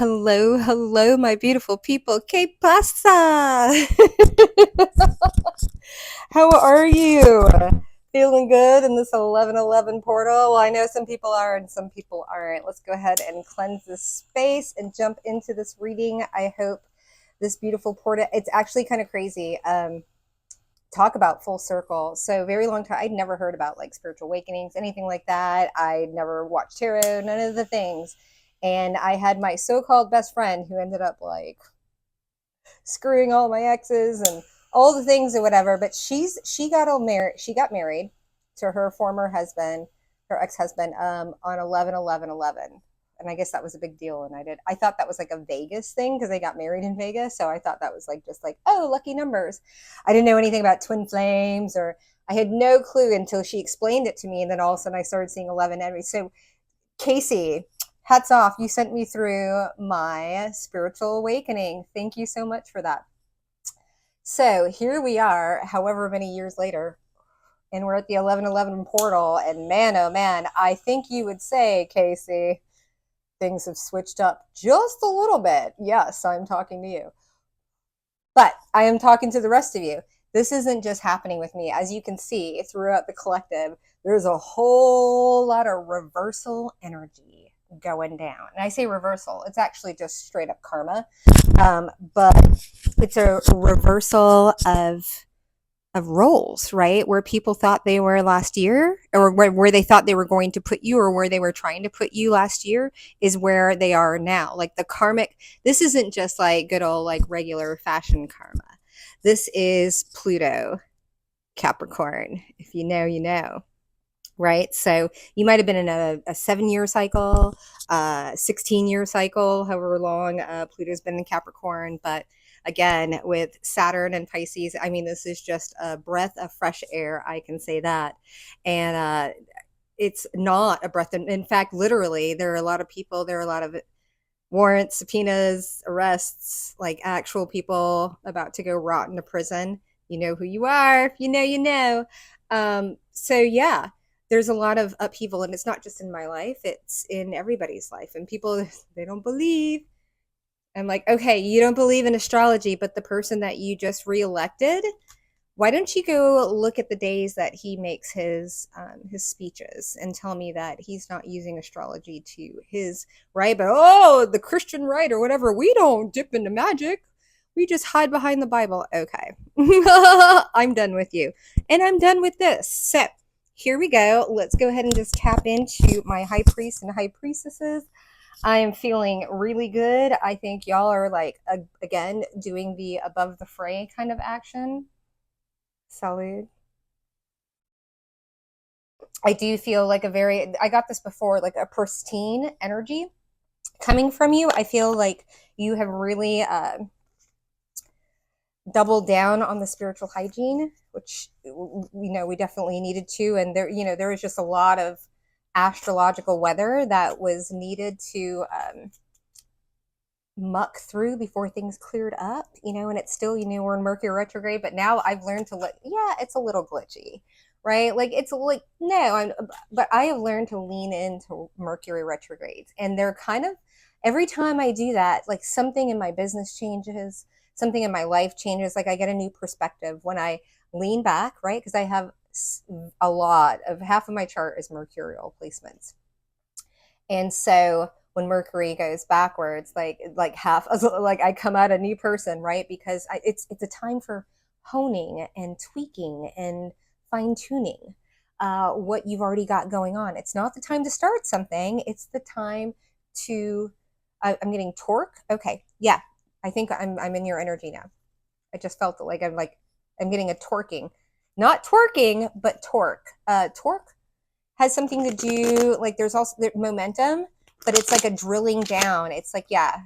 Hello, hello, my beautiful people. ¿Qué pasa? How are you? Feeling good in this 11:11 portal? Well, I know some people are and some people aren't. Let's go ahead and cleanse this space and jump into this reading. I hope this beautiful portal. It's actually kind of crazy. Talk about full circle. So very long time, I'd never heard about like spiritual awakenings, anything like that. I'd never watched tarot, none of the things. And I had my so-called best friend who ended up like screwing all my exes and all the things or whatever. But she got married to her former husband, her ex-husband, on 11/11/11. And I guess that was a big deal. And I thought that was like a Vegas thing because they got married in Vegas. So I thought that was like, just like, oh, lucky numbers. I didn't know anything about twin flames, or I had no clue until she explained it to me. And then all of a sudden I started seeing 11 every. So Casey, hats off. You sent me through my spiritual awakening. Thank you so much for that. So here we are, however many years later, and we're at the 11/11 portal. And man, oh man, I think you would say, Casey, things have switched up just a little bit. Yes, I'm talking to you. But I am talking to the rest of you. This isn't just happening with me. As you can see throughout the collective, there's a whole lot of reversal energy going down. And I say reversal, it's actually just straight up karma. But it's a reversal of roles, right? Where people thought they were last year, or where they thought they were going to put you, or where they were trying to put you last year, is where they are now. Like the karmic, this isn't just like good old like regular fashion karma. This is Pluto, Capricorn. If you know, you know. Right. So you might have been in a 7-year cycle, 16-year cycle, however long Pluto's been in Capricorn. But again, with Saturn and Pisces, I mean, this is just a breath of fresh air. I can say that. And it's not a breath. In fact, literally, there are a lot of people, there are a lot of warrants, subpoenas, arrests, like actual people about to go rot in a prison. You know who you are. If you know, you know. So yeah, there's a lot of upheaval, and it's not just in my life, it's in everybody's life. And people, they don't believe. I'm like, okay, you don't believe in astrology, but the person that you just reelected, why don't you go look at the days that he makes his speeches and tell me that he's not using astrology to his right? But oh, the Christian right or whatever, we don't dip into magic. We just hide behind the Bible. Okay. I'm done with you. And I'm done with this. So here we go. Let's go ahead and just tap into my high priests and high priestesses. I am feeling really good. I think y'all are like, again, doing the above the fray kind of action. Salud. I do feel like I got this before, like a pristine energy coming from you. I feel like you have really doubled down on the spiritual hygiene, which, we definitely needed to. And there was just a lot of astrological weather that was needed to muck through before things cleared up, and it's still, we're in Mercury retrograde, but now I've learned to it's a little glitchy, right? Like it's like, no, but I have learned to lean into Mercury retrogrades, and they're kind of, every time I do that, like something in my business changes, something in my life changes, like I get a new perspective when I lean back, right? Because I have a lot of, half of my chart is mercurial placements. And so when Mercury goes backwards, like half, like I come out a new person, right? Because it's a time for honing and tweaking and fine tuning what you've already got going on. It's not the time to start something. It's the time to. I'm getting torque. Okay, yeah, I think I'm in your energy now. I just felt like I'm getting a torquing, not twerking, but torque. Torque has something to do, like there's also momentum, but it's like a drilling down. It's like, yeah,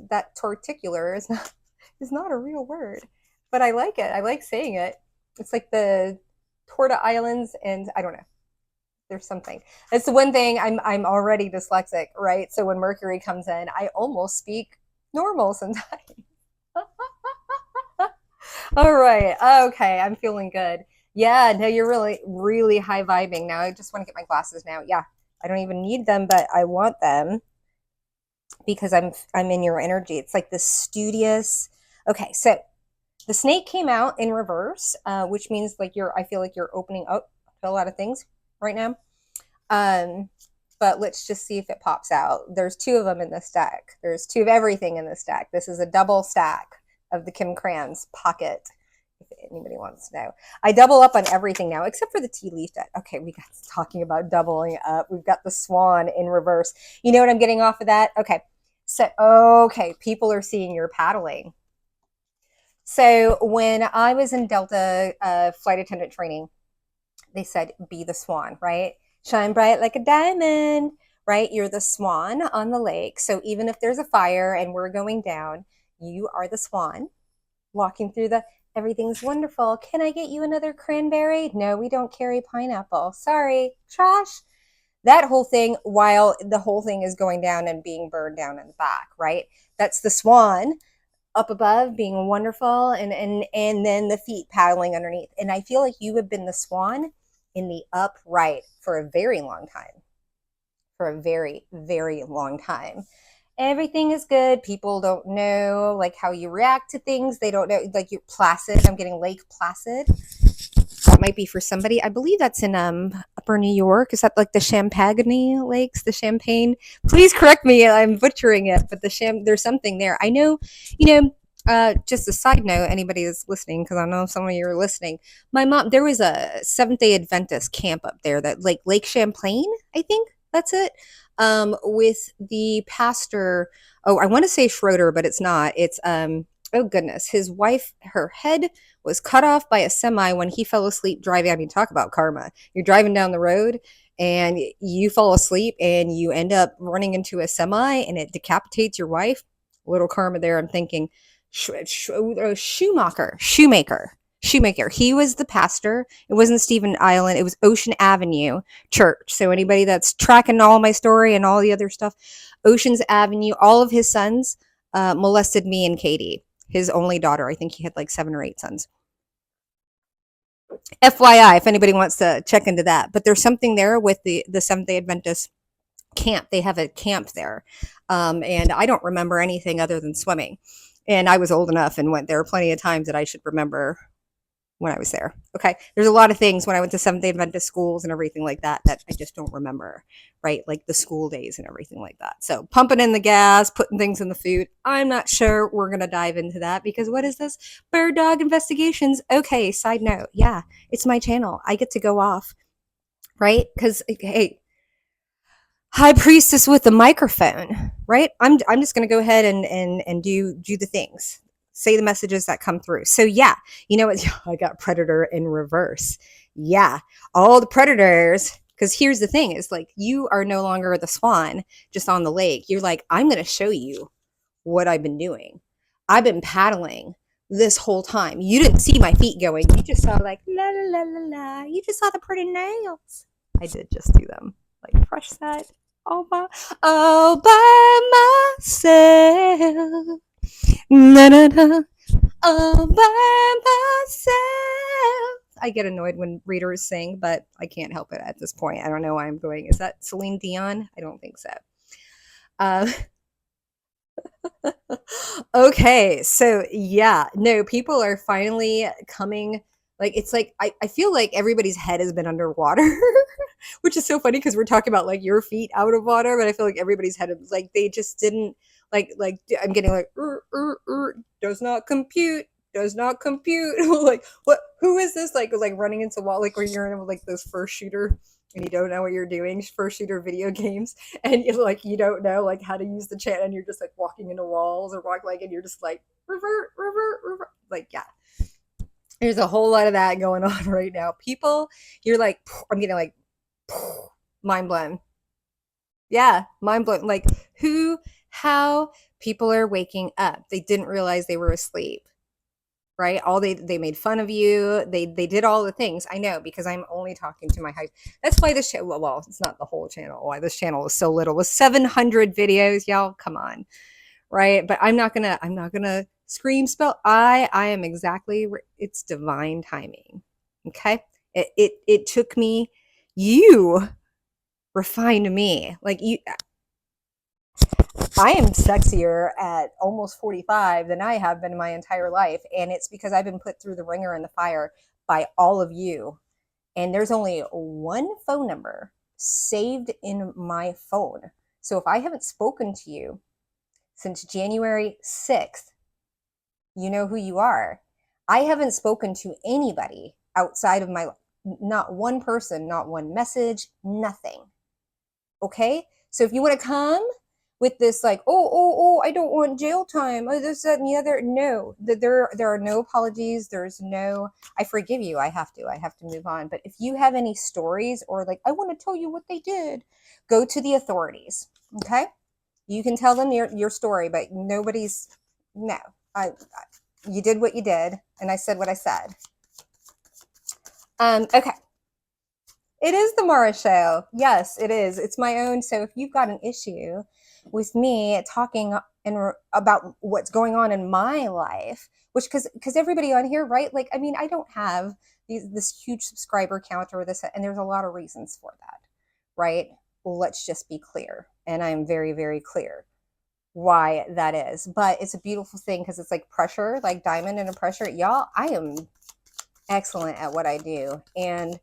that torticular is not a real word, but I like it. I like saying it. It's like the Torta Islands, and I don't know. There's something. That's the one thing. I'm already dyslexic, right? So when Mercury comes in, I almost speak normal sometimes. All right. Okay. I'm feeling good. Yeah. No, you're really, really high vibing now. I just want to get my glasses now. Yeah. I don't even need them, but I want them. because I'm in your energy. It's like this studious. Okay, so the snake came out in reverse, which means like I feel like you're opening up to a lot of things right now. Um, but let's just see if it pops out. There's two of them in this deck. There's two of everything in this deck. This is a double stack of the Kim Kranz pocket, if anybody wants to know. I double up on everything now, except for the tea leaf deck. Okay, we got talking about doubling up. We've got the swan in reverse. You know what I'm getting off of that? Okay. So, okay, people are seeing you're paddling. So when I was in Delta flight attendant training, they said, be the swan, right? Shine bright like a diamond, right? You're the swan on the lake. So even if there's a fire and we're going down, you are the swan walking through the everything's wonderful. Can I get you another cranberry? No, we don't carry pineapple. Sorry, trash. That whole thing, while the whole thing is going down and being burned down in the back, right? That's the swan up above being wonderful, and then the feet paddling underneath. And I feel like you have been the swan in the upright for a very long time. For a very, very long time. Everything is good. People don't know like how you react to things. They don't know, like, you're placid. I'm getting Lake Placid. That might be for somebody. I believe that's in upper New York. Is that like the Champagne Lakes, the Champagne? Please correct me. I'm butchering it, but there's something there. I know, just a side note, anybody is listening, because I know some of you are listening. My mom, there was a Seventh-day Adventist camp up there, that like Lake Champlain, I think that's it. With the pastor. Oh, I want to say Schroeder, but it's not. It's oh goodness, his wife, her head was cut off by a semi when he fell asleep driving. I mean, talk about karma. You're driving down the road and you fall asleep and you end up running into a semi and it decapitates your wife. Little karma there. I'm thinking Shoemaker. He was the pastor. It wasn't Stephen Island. It was Ocean Avenue Church. So anybody that's tracking all my story and all the other stuff, Ocean's Avenue, all of his sons molested me and Katie, his only daughter. I think he had like 7 or 8 sons. FYI, if anybody wants to check into that. But there's something there with the Seventh-day Adventist camp. They have a camp there. And I don't remember anything other than swimming. And I was old enough and went there plenty of times that I should remember when I was there. Okay. There's a lot of things when I went to Seventh-day Adventist schools and everything like that I just don't remember, right? Like the school days and everything like that. So pumping in the gas, putting things in the food. I'm not sure we're going to dive into that because what is this? Bird dog investigations. Okay. Side note. Yeah. It's my channel. I get to go off, right? Because, hey, high priestess with the microphone, right? I'm just going to go ahead and do the things, say the messages that come through. So yeah, you know what? I got predator in reverse. Yeah, all the predators. Because here's the thing: is like you are no longer the swan just on the lake. You're like, I'm going to show you what I've been doing. I've been paddling this whole time. You didn't see my feet going. You just saw like la la la la la. You just saw the pretty nails. I did just do them like fresh set all by myself. Na, na, na, all by myself. I get annoyed when readers sing, but I can't help it at this point. I don't know why I'm going. Is that Celine Dion? I don't think so. Okay, so yeah, no, people are finally coming. Like, it's like, I feel like everybody's head has been underwater, which is so funny because we're talking about like your feet out of water, but I feel like everybody's head is like, they just didn't, like, I'm getting like, does not compute. Like, what, who is this? Like running into wall, like when you're in like those first shooter and you don't know what you're doing, first shooter video games, and you're like, you don't know like how to use the chat, and you're just like walking into walls or walk like, and you're just like revert, like, yeah. There's a whole lot of that going on right now. People, you're like, I'm getting like mind blown. Yeah, mind blown. Like how people are waking up. They didn't realize they were asleep. Right? They made fun of you. They did all the things. I know because I'm only talking to my hype. That's why this channel, well, it's not the whole channel. Why this channel is so little with 700 videos, y'all. Come on, right? But I'm not gonna scream spell. I am exactly. It's divine timing. Okay. It took me. You refined me like you. I am sexier at almost 45 than I have been in my entire life. And it's because I've been put through the ringer and the fire by all of you. And there's only one phone number saved in my phone. So if I haven't spoken to you since January 6th, you know who you are. I haven't spoken to anybody outside of my, not one person, not one message, nothing. Okay? So if you want to come with this like, I don't want jail time, oh, this, that, and the other, no, there are no apologies. There's no, I forgive you. I have to move on. But if you have any stories or like, I want to tell you what they did, go to the authorities. Okay? You can tell them your story, but nobody's, no, you did what you did, and I said what I said. Okay. It is the Mara Show. Yes, it is. It's my own. So if you've got an issue with me talking about what's going on in my life, which because everybody on here, right? Like, I mean, I don't have this huge subscriber count or this, and there's a lot of reasons for that, right? Well, let's just be clear, and I'm very, very clear why that is. But it's a beautiful thing because it's like pressure, like diamond in a pressure. Y'all, I am excellent at what I do, and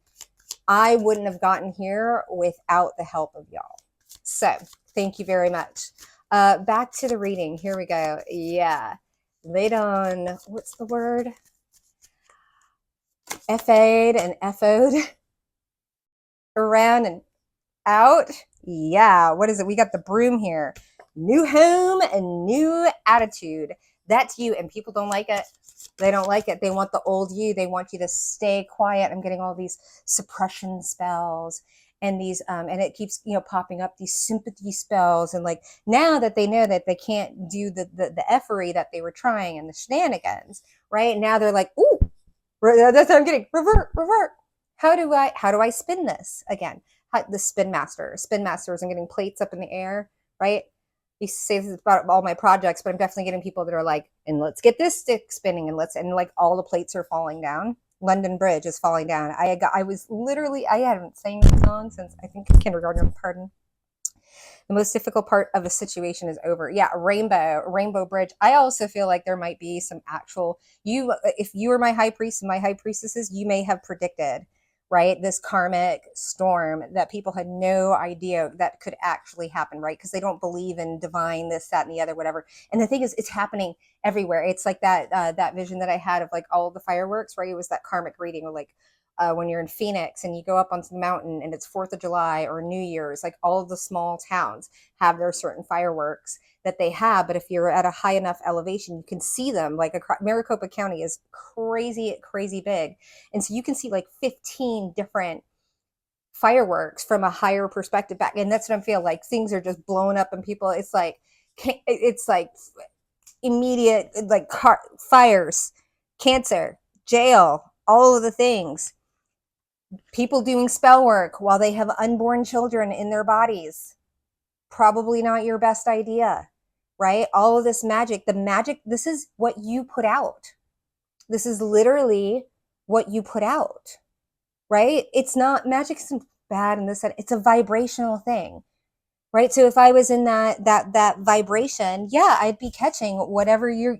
I wouldn't have gotten here without the help of y'all. So thank you very much. Back to the reading. Here we go. Yeah. They done, what's the word? FA'd and FO'd around and out. Yeah. What is it? We got the broom here. New home and new attitude. That's you. And people don't like it. They don't like it. They want the old you. They want you to stay quiet. I'm getting all these suppression spells and these, and it keeps, popping up these sympathy spells. And like, now that they know that they can't do the effery that they were trying and the shenanigans, right? Now they're like, ooh, that's what I'm getting. Revert. How do I spin this again? The spin masters. I'm getting plates up in the air, right? I used to say this about all my projects, but I'm definitely getting people that are like, and let's get this stick spinning, and like all the plates are falling down. London Bridge is falling down. I haven't sang this song since I think kindergarten. Pardon. The most difficult part of a situation is over. Yeah, Rainbow Bridge. I also feel like there might be some actual, if you were my high priest and my high priestesses, you may have predicted, right, this karmic storm that people had no idea that could actually happen, right? Because they don't believe in divine this, that, and the other, whatever. And the thing is, it's happening everywhere. It's like that vision that I had of like all of the fireworks, right? It was that karmic reading, or like when you're in Phoenix and you go up onto the mountain and it's 4th of July or New Year's, like all of the small towns have their certain fireworks that they have. But if you're at a high enough elevation, you can see them. Like Maricopa County is crazy big. And so you can see like 15 different fireworks from a higher perspective back. And that's what I feel like. Things are just blowing up and people, it's like immediate, like fires, cancer, jail, all of the things. People doing spell work while they have unborn children in their bodies. Probably not your best idea, right? All of this magic, this is what you put out. This is literally what you put out, right? It's not, magic isn't bad in this sense. It's a vibrational thing, right? So if I was in that vibration, yeah, I'd be catching whatever you're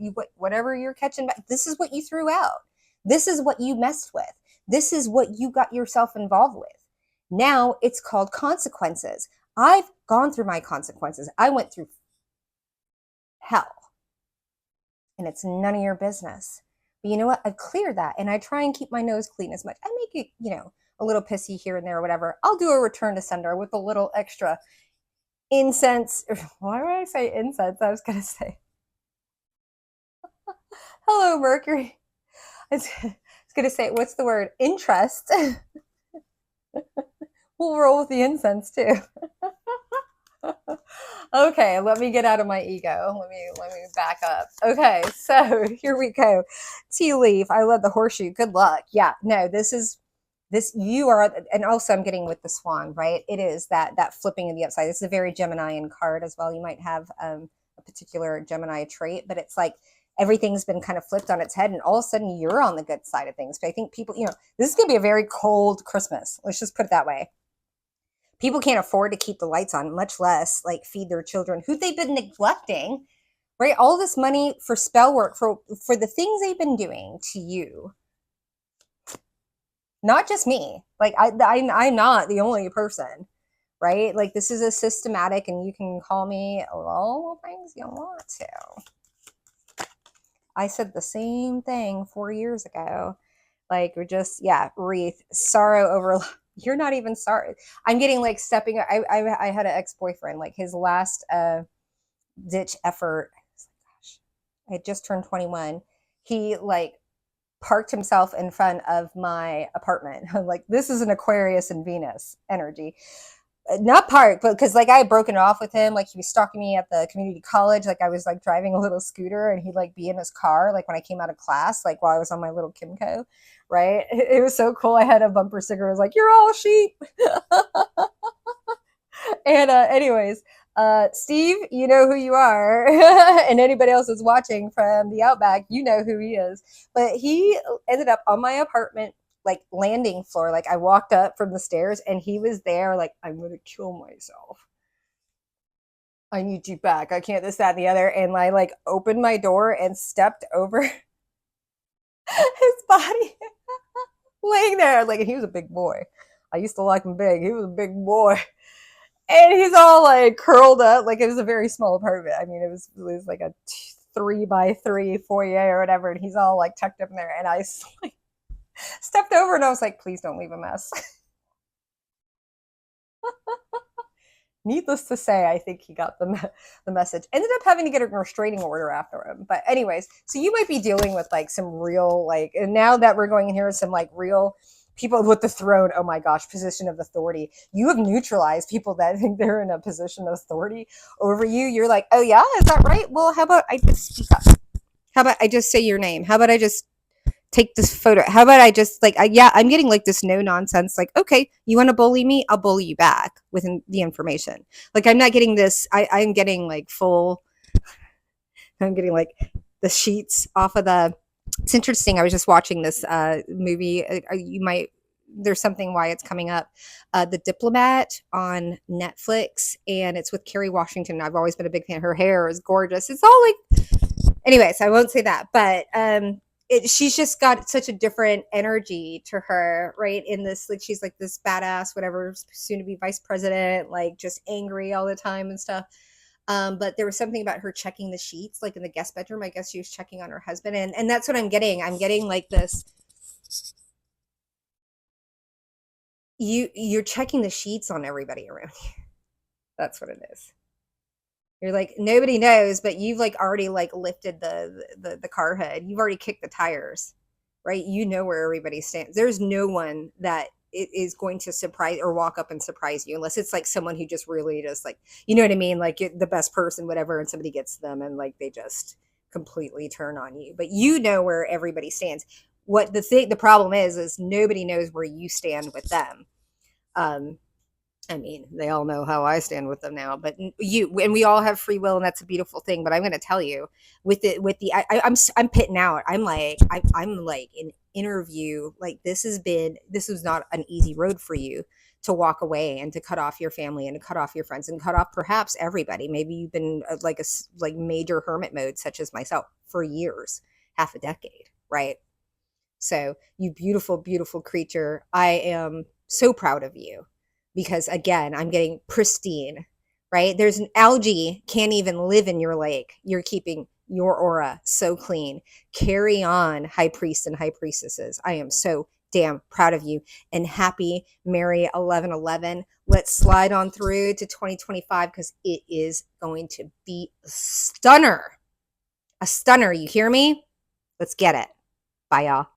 catching back. This is what you threw out. This is what you messed with. This is what you got yourself involved with. Now it's called consequences. I've gone through my consequences. I went through hell, and it's none of your business. But you know what? I've cleared that, and I try and keep my nose clean as much. I make it, a little pissy here and there or whatever. I'll do a return to sender with a little extra incense. Why would I say incense? I was going to say, hello, Mercury. I was going to say, what's the word? Interest. We'll roll with the incense too. Okay, let me get out of my ego. Let me back up. Okay, so here we go. Tea leaf. I love the horseshoe. Good luck. Yeah, no, this you are, and also I'm getting with the swan, right? It is that flipping of the upside. This is a very Geminian card as well. You might have a particular Gemini trait, but it's like everything's been kind of flipped on its head, and all of a sudden you're on the good side of things. But I think people, this is going to be a very cold Christmas. Let's just put it that way. People can't afford to keep the lights on, much less like feed their children who they've been neglecting, right? All this money for spell work for the things they've been doing to you. Not just me. Like I'm not the only person, right? Like this is a systematic, and you can call me all the things you want to. I said the same thing 4 years ago. Like we're just, yeah, wreath, sorrow over. You're not even sorry. I'm getting like stepping. I had an ex-boyfriend, like his last ditch effort. Gosh, I had just turned 21. He like parked himself in front of my apartment. I'm like, this is an Aquarius and Venus energy. Not park, but because like I had broken it off with him. Like he was stalking me at the community college. Like I was like driving a little scooter, and he'd like be in his car like when I came out of class, like while I was on my little Kimco. Right? It was so cool. I had a bumper sticker. It was like, "You're all sheep." And anyways, Steve, you know who you are, and anybody else that's watching from the Outback, you know who he is. But he ended up on my apartment like landing floor. Like I walked up from the stairs, and he was there. Like, I'm gonna kill myself. I need you back. I can't this, that, and the other. And I like opened my door and stepped over his body, laying there. Like, and he was a big boy. I used to like him big. He was a big boy. And he's all like curled up. Like it was a very small apartment. I mean, it was like a 3x3 foyer or whatever. And he's all like tucked up in there. And I like, stepped over, and I was like, please don't leave a mess. Needless to say, I think he got the message. Ended up having to get a restraining order after him. But anyways, so you might be dealing with like some real, like, and now that we're going in here with some like real people with the throne, oh my gosh, position of authority. You have neutralized people that think they're in a position of authority over you. You're like, oh yeah, is that right? Well, how about I just speak up? How about I just say your name? How about I just take this photo? How about I just like, yeah, I'm getting like this no nonsense. Like, okay, you want to bully me? I'll bully you back with the information. Like, I'm not getting this. I'm getting like full. I'm getting like the sheets off of the. It's interesting. I was just watching this movie. You might. There's something why it's coming up. The Diplomat on Netflix, and it's with Kerry Washington. I've always been a big fan. Her hair is gorgeous. It's all like. Anyways, I won't say that, but she's just got such a different energy to her, right? In this, like, she's like this badass, whatever, soon to be vice president, like just angry all the time and stuff. But there was something about her checking the sheets, like in the guest bedroom. I guess she was checking on her husband, and that's what I'm getting. I'm getting like this. You're checking the sheets on everybody around you. That's what it is. You're like, nobody knows, but you've like already like lifted the car hood. You've already kicked the tires, right? You know where everybody stands. There's no one that it is going to surprise or walk up and surprise you, unless it's like someone who just really just like, you know what I mean? Like the best person, whatever, and somebody gets them and like they just completely turn on you. But you know where everybody stands. What the problem is nobody knows where you stand with them. I mean, they all know how I stand with them now, but and we all have free will, and that's a beautiful thing. But I'm going to tell you, I'm pitting out. I'm like an interview. Like this was not an easy road for you to walk away and to cut off your family and to cut off your friends and cut off perhaps everybody. Maybe you've been like major hermit mode, such as myself, for years, half a decade, right? So you beautiful, beautiful creature. I am so proud of you because again, I'm getting pristine, right? There's an algae can't even live in your lake. You're keeping your aura so clean. Carry on, high priests and high priestesses. I am so damn proud of you and happy merry 1111. Let's slide on through to 2025 because it is going to be a stunner. A stunner. You hear me? Let's get it. Bye, y'all.